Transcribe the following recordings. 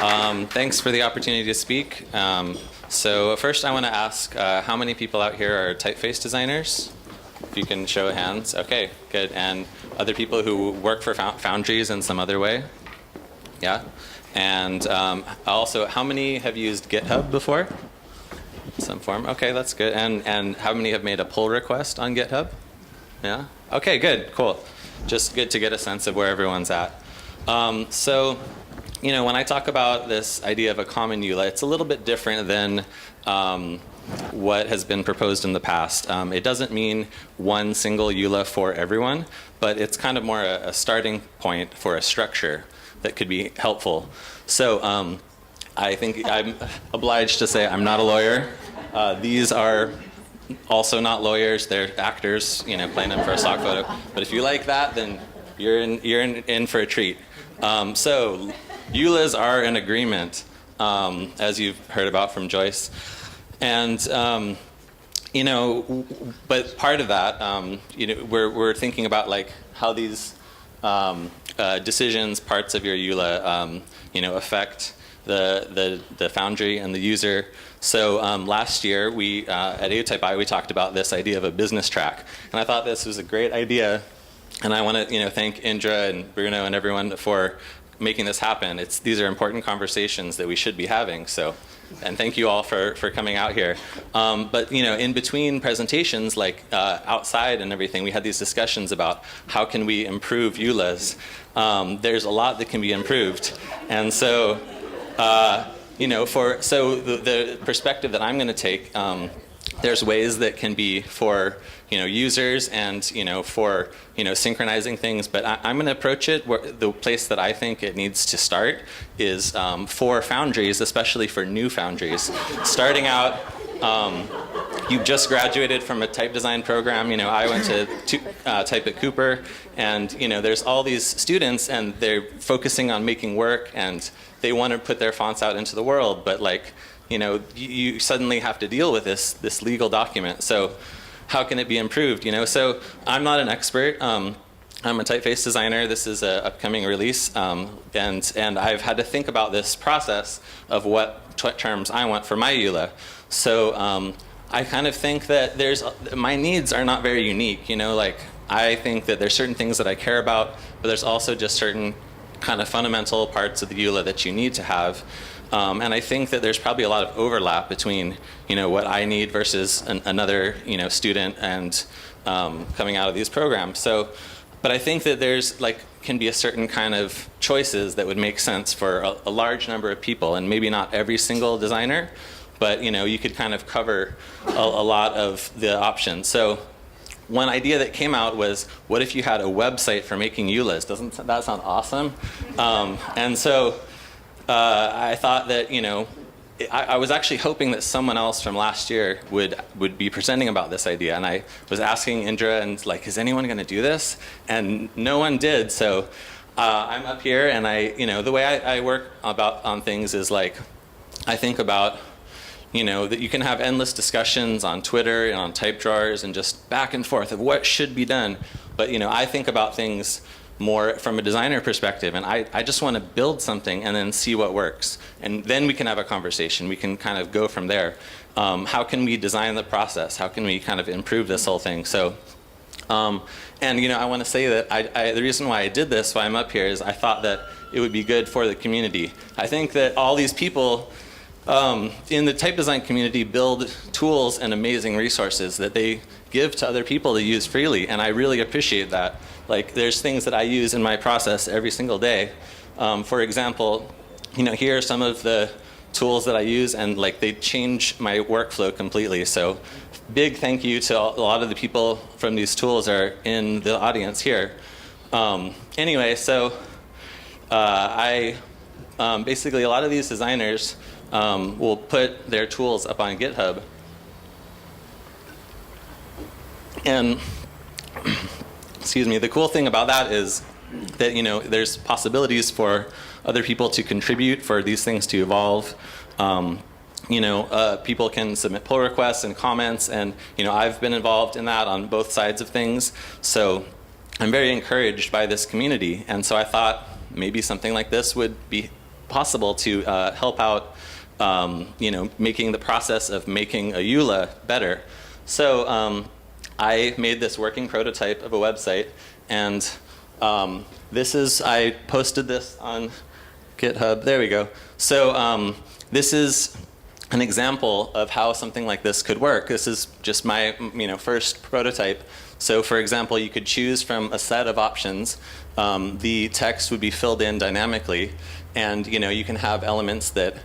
Thanks for the opportunity to speak. So first I want to ask how many people out here are typeface designers? If you can show of hands. Okay, good. And other people who work for foundries in some other way? Yeah. And also, how many have used GitHub before? Some form. Okay, that's good. And how many have made a pull request on GitHub? Yeah. Okay, good. Cool. Just good to get a sense of where everyone's at. So, you know, when I talk about this idea of a common EULA, it's a little bit different than what has been proposed in the past. It doesn't mean one single EULA for everyone, but it's kind of more a starting point for a structure that could be helpful. So I think I'm obliged to say I'm not a lawyer. These are also not lawyers. They're actors, you know, playing them for a stock photo. But if you like that, then you're in for a treat. So EULAs are an agreement, as you've heard about from Joyce. And, you know, but part of that, you know, we're thinking about like how these decisions, parts of your EULA, you know, affect the foundry and the user. So last year, we at ATypI, we talked about this idea of a business track. And I thought this was a great idea. And I want to, you know, thank Indra and Bruno and everyone for making this happen. These are important conversations that we should be having. So, and thank you all for coming out here. But, you know, in between presentations, like outside and everything, we had these discussions about how can we improve EULAs. There's a lot that can be improved. And so, you know, so the perspective that I'm going to take, there's ways that can be for, you know, users and, you know, for, you know, synchronizing things. But I'm going to approach it where the place that I think it needs to start is for foundries, especially for new foundries. Starting out, you've just graduated from a type design program. You know, I went to type at Cooper, and, you know, there's all these students, and they're focusing on making work, and they want to put their fonts out into the world, but like, you know, you suddenly have to deal with this legal document. So how can it be improved? You know, so I'm not an expert. I'm a typeface designer. This is an upcoming release, and I've had to think about this process of what terms I want for my EULA. So I kind of think that my needs are not very unique. You know, like I think that there's certain things that I care about, but there's also just certain kind of fundamental parts of the EULA that you need to have. And I think that there's probably a lot of overlap between, you know, what I need versus another, you know, student and coming out of these programs. So, but I think that there's can be a certain kind of choices that would make sense for a large number of people, and maybe not every single designer, but, you know, you could kind of cover a lot of the options. So one idea that came out was, what if you had a website for making EULAs? Doesn't that sound awesome? And so I thought that, you know, I was actually hoping that someone else from last year would be presenting about this idea. And I was asking Indra, and like, is anyone going to do this? And no one did. So I'm up here, and you know, the way I work on things is like, I think about, you know, that you can have endless discussions on Twitter and on type drawers and just back and forth of what should be done. But, you know, I think about things more from a designer perspective, and I just want to build something and then see what works. And then we can have a conversation. We can kind of go from there. How can we design the process? How can we kind of improve this whole thing? So, and, you know, I want to say that the reason why I did this, why I'm up here, is I thought that it would be good for the community. I think that all these people in the type design community build tools and amazing resources that they give to other people to use freely, and I really appreciate that. Like, there's things that I use in my process every single day. For example, you know, here are some of the tools that I use, and like they change my workflow completely. So big thank you to a lot of the people from these tools are in the audience here. Anyway, so basically a lot of these designers will put their tools up on GitHub. And excuse me, the cool thing about that is that, you know, there's possibilities for other people to contribute, for these things to evolve. You know, people can submit pull requests and comments, and, you know, I've been involved in that on both sides of things. So I'm very encouraged by this community, and so I thought maybe something like this would be possible to help out, making the process of making a EULA better. So I made this working prototype of a website, and I posted this on GitHub. There we go. So this is an example of how something like this could work. This is just my first prototype. So for example, you could choose from a set of options. The text would be filled in dynamically, and you can have elements that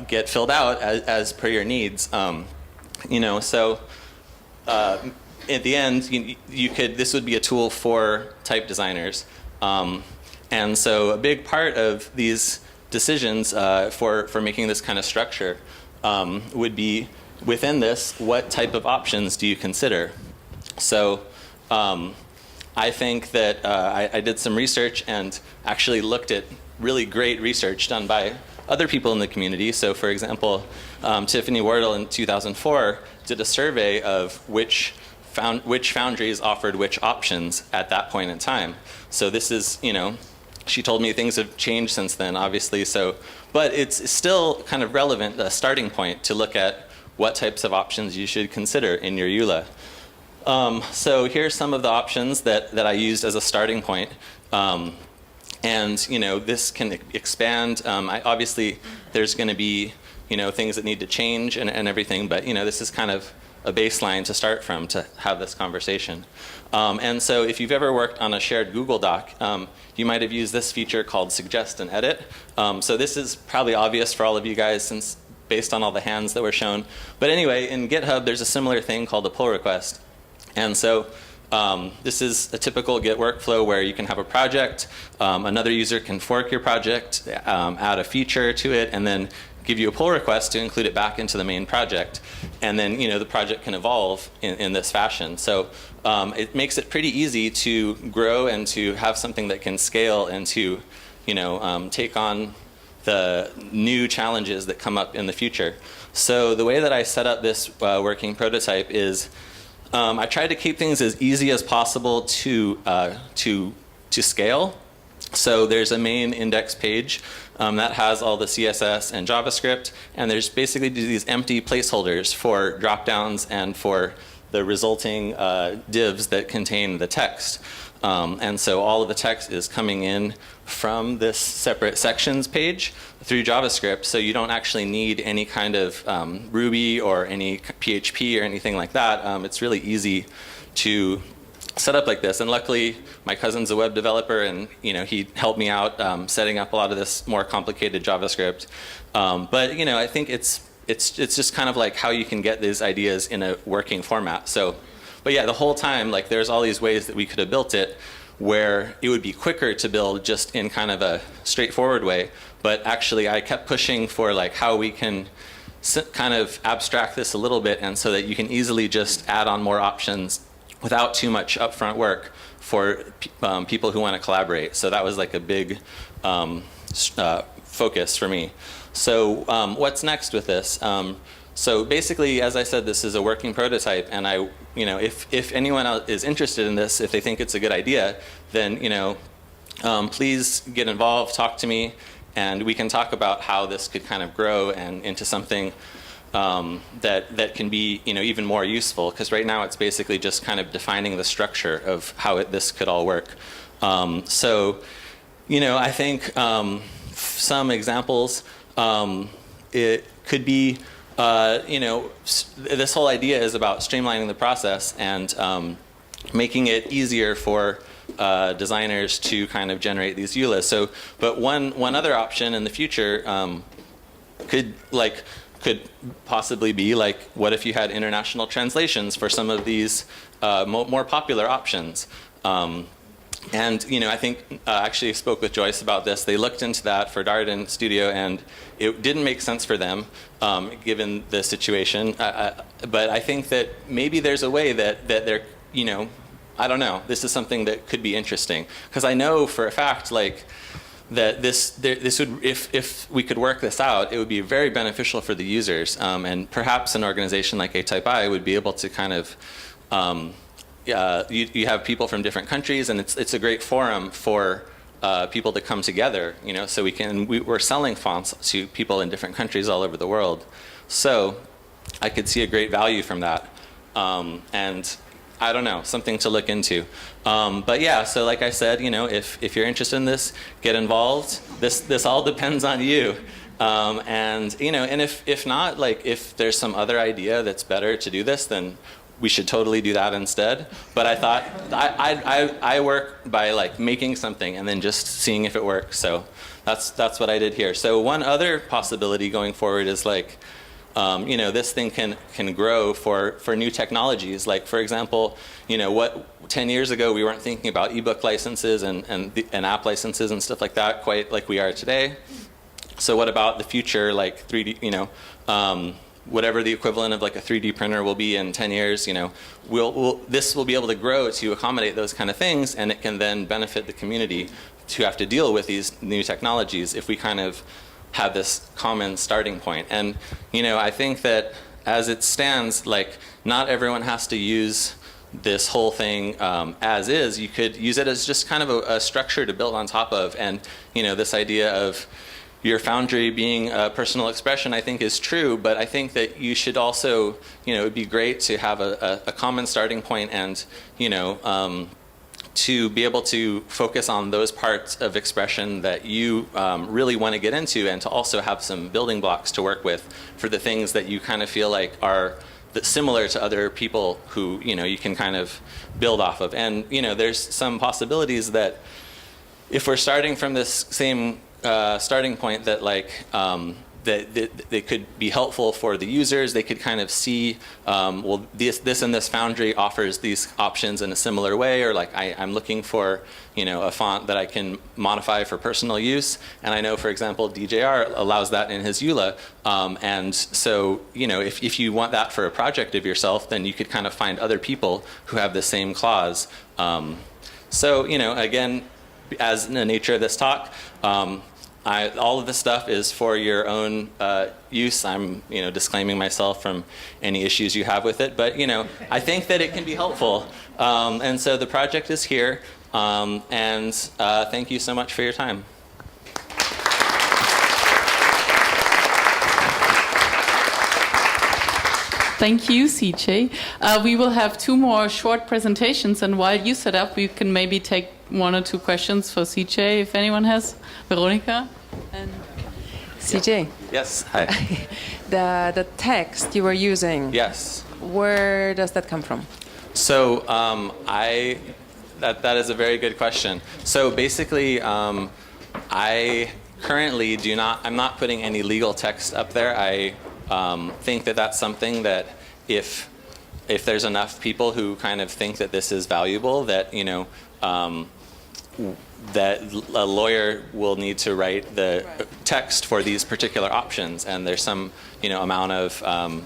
get filled out as per your needs. So at the end, this would be a tool for type designers. And so a big part of these decisions for making this kind of structure would be, within this, what type of options do you consider? So I think that I did some research and actually looked at really great research done by other people in the community. So for example, Tiffany Wardle in 2004 did a survey of which foundries offered which options at that point in time. So this is, she told me things have changed since then, obviously. So, but it's still kind of relevant, a starting point to look at what types of options you should consider in your EULA. So here's some of the options that I used as a starting point. And this can expand. Obviously, there's going to be things that need to change and everything. But this is kind of a baseline to start from to have this conversation. And so if you've ever worked on a shared Google Doc, you might have used this feature called Suggest and Edit. So this is probably obvious for all of you guys, since based on all the hands that were shown. But anyway, in GitHub, there's a similar thing called a pull request. And so this is a typical Git workflow where you can have a project, another user can fork your project, add a feature to it, and then give you a pull request to include it back into the main project. And then the project can evolve in this fashion. So it makes it pretty easy to grow and to have something that can scale and to take on the new challenges that come up in the future. So the way that I set up this working prototype is I tried to keep things as easy as possible to scale. So there's a main index page that has all the CSS and JavaScript, and there's basically these empty placeholders for dropdowns and for the resulting divs that contain the text. And so all of the text is coming in from this separate sections page through JavaScript, so you don't actually need any kind of Ruby or any PHP or anything like that. It's really easy to set up like this, and luckily my cousin's a web developer, and he helped me out setting up a lot of this more complicated JavaScript. But I think it's just kind of like how you can get these ideas in a working format. So, but yeah, the whole time, like, there's all these ways that we could have built it where it would be quicker to build just in kind of a straightforward way. But actually, I kept pushing for like how we can kind of abstract this a little bit, and so that you can easily just add on more options without too much upfront work for people who want to collaborate. So that was like a big focus for me. So what's next with this? So basically, as I said, this is a working prototype, and if anyone else is interested in this, if they think it's a good idea, then please get involved, talk to me, and we can talk about how this could kind of grow and into something that can be even more useful, because right now it's basically just kind of defining the structure of how this could all work. So I think some examples, it could be this whole idea is about streamlining the process and making it easier for designers to kind of generate these EULAs. So, but one other option in the future could possibly be like, what if you had international translations for some of these more popular options? And I think actually spoke with Joyce about this. They looked into that for Darden Studio, and it didn't make sense for them given the situation. But I think that maybe there's a way that they're, I don't know. This is something that could be interesting, because I know for a fact that this would, if we could work this out, it would be very beneficial for the users, and perhaps an organization like ATypI would be able to kind of you have people from different countries, and it's a great forum for people to come together, so we're selling fonts to people in different countries all over the world. So I could see a great value from that. And I don't know, something to look into. But yeah, so like I said, if you're interested in this, get involved. This all depends on you. And if not, like if there's some other idea that's better to do this, then we should totally do that instead. But I thought I work by like making something and then just seeing if it works. So that's what I did here. So one other possibility going forward is like, this thing can grow for new technologies. Like for example, 10 years ago we weren't thinking about ebook licenses and app licenses and stuff like that quite like we are today. So what about the future, like 3D, whatever the equivalent of like a 3D printer will be in 10 years, this will be able to grow to accommodate those kind of things, and it can then benefit the community to have to deal with these new technologies if we kind of have this common starting point. And I think that as it stands, like not everyone has to use this whole thing as is. You could use it as just kind of a structure to build on top of. And this idea of your foundry being a personal expression, I think is true, but I think that you should also, it would be great to have a common starting point and, to be able to focus on those parts of expression that you really want to get into, and to also have some building blocks to work with for the things that you kind of feel like are similar to other people who, you can kind of build off of. And, there's some possibilities that if we're starting from this same starting point, that like that they could be helpful for the users. They could kind of see, well, this and this foundry offers these options in a similar way, or like I'm looking for a font that I can modify for personal use. And I know, for example, DJR allows that in his EULA. And so if you want that for a project of yourself, then you could kind of find other people who have the same clause. So again, as the nature of this talk, all of this stuff is for your own use. I'm, disclaiming myself from any issues you have with it, but I think that it can be helpful. And so the project is here, and thank you so much for your time. Thank you, CJ. We will have 2 more short presentations, and while you set up, we can maybe take 1 or 2 questions for CJ, if anyone has. Veronica? And CJ? Yes, hi. The text you were using. Yes. Where does that come from? So that is a very good question. So basically, I currently I'm not putting any legal text up there. I think that that's something that if there's enough people who kind of think that this is valuable, that that a lawyer will need to write the text for these particular options, and there's some amount of